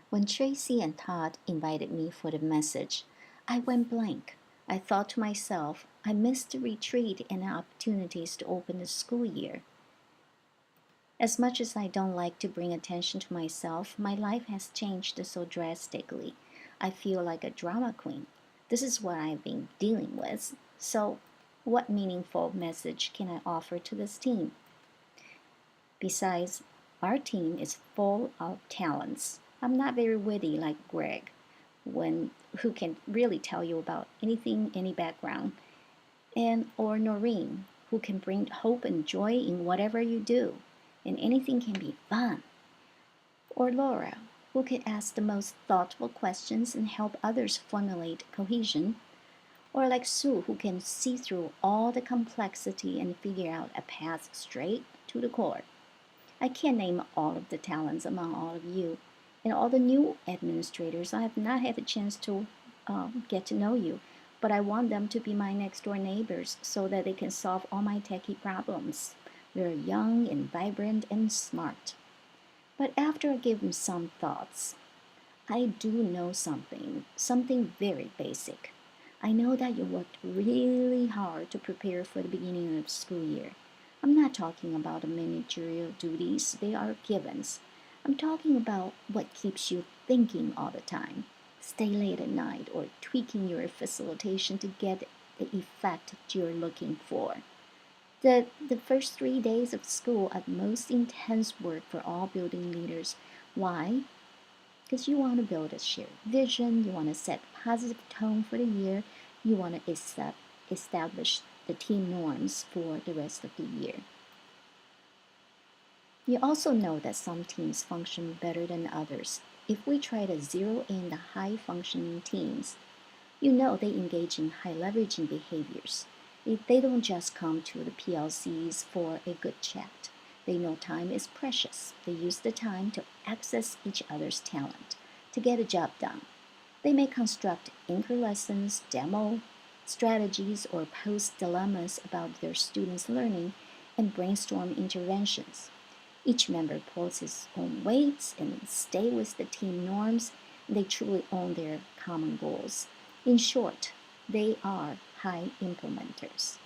When Tracy and Todd invited me for the message, I went blank. I thought to myself, I missed the retreat and the opportunities to open the school year. As much as I don't like to bring attention to myself, my life has changed so drastically. I feel like a drama queen. This is what I've been dealing with. So, what meaningful message can I offer to this team? Besides, our team is full of talents. I'm not very witty like Greg, who can really tell you about anything, any background, and or Noreen, who can bring hope and joy in whatever you do, and anything can be fun. Or Laura, who can ask the most thoughtful questions and help others formulate cohesion. Or like Sue, who can see through all the complexity and figure out a path straight to the core. I can't name all of the talents among all of you. And all the new administrators, I have not had a chance to get to know you, but I want them to be my next door neighbors so that they can solve all my techie problems. They're young and vibrant and smart. But after I give them some thoughts, I do know something very basic. I know that you worked really hard to prepare for the beginning of the school year. I'm not talking about the managerial duties, they are givens. I'm talking about what keeps you thinking all the time. Stay late at night or tweaking your facilitation to get the effect you're looking for. The first 3 days of school are most intense work for all building leaders. Why? Because you want to build a shared vision, you want to set positive tone for the year, you want to establish the team norms for the rest of the year. You also know that some teams function better than others. If we try to zero in the high functioning teams, you know they engage in high leveraging behaviors. They don't just come to the PLCs for a good chat. They know time is precious. They use the time to access each other's talent, to get a job done. They may construct anchor lessons, demo strategies, or pose dilemmas about their students' learning and brainstorm interventions. Each member pulls his own weights and stay with the team norms. They truly own their common goals. In short, they are high implementers.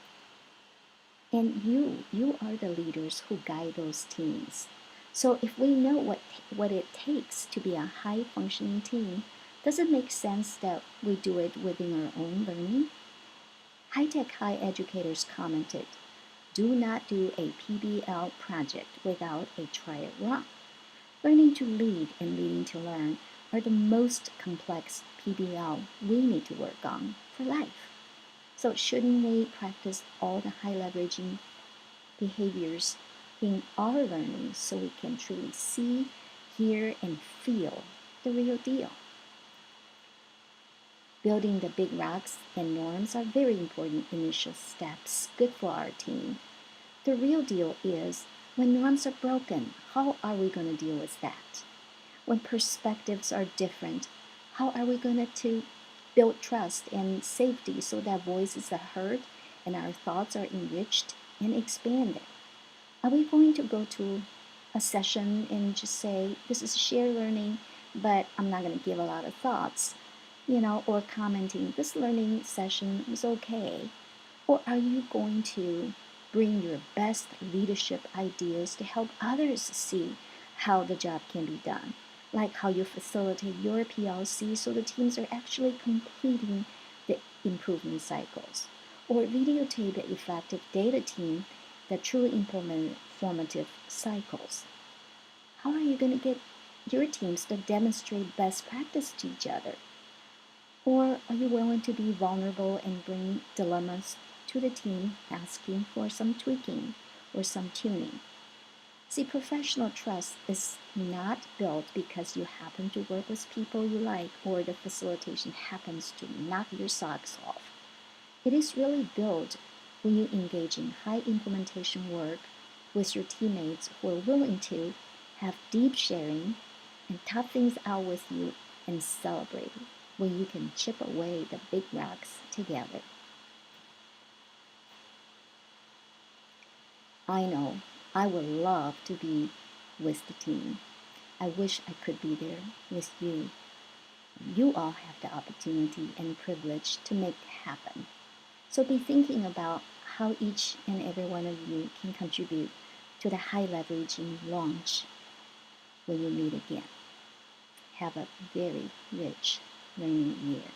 And you are the leaders who guide those teams. So if we know what it takes to be a high functioning team, does it make sense that we do it within our own learning? High Tech High educators commented, do not do a PBL project without a try it run. Learning to lead and leading to learn are the most complex PBL we need to work on for life. So shouldn't we practice all the high leveraging behaviors in our learning so we can truly see, hear, and feel the real deal? Building the big rocks and norms are very important initial steps, good for our team. The real deal is when norms are broken, how are we going to deal with that? When perspectives are different, how are we going to build trust and safety so that voices are heard and our thoughts are enriched and expanded? Are we going to go to a session and just say, this is shared learning, but I'm not going to give a lot of thoughts, or commenting, this learning session was okay? Or are you going to bring your best leadership ideas to help others see how the job can be done? Like how you facilitate your PLC so the teams are actually completing the improvement cycles. Or videotape the effective data team that truly implement formative cycles. How are you going to get your teams to demonstrate best practice to each other? Or are you willing to be vulnerable and bring dilemmas to the team asking for some tweaking or some tuning? See, professional trust is not built because you happen to work with people you like or the facilitation happens to knock your socks off. It is really built when you engage in high implementation work with your teammates who are willing to have deep sharing and tough things out with you and celebrate when you can chip away the big rocks together. I know I would love to be with the team. I wish I could be there with you. You all have the opportunity and privilege to make it happen. So be thinking about how each and every one of you can contribute to the high leveraging launch when you meet again. Have a very rich learning year.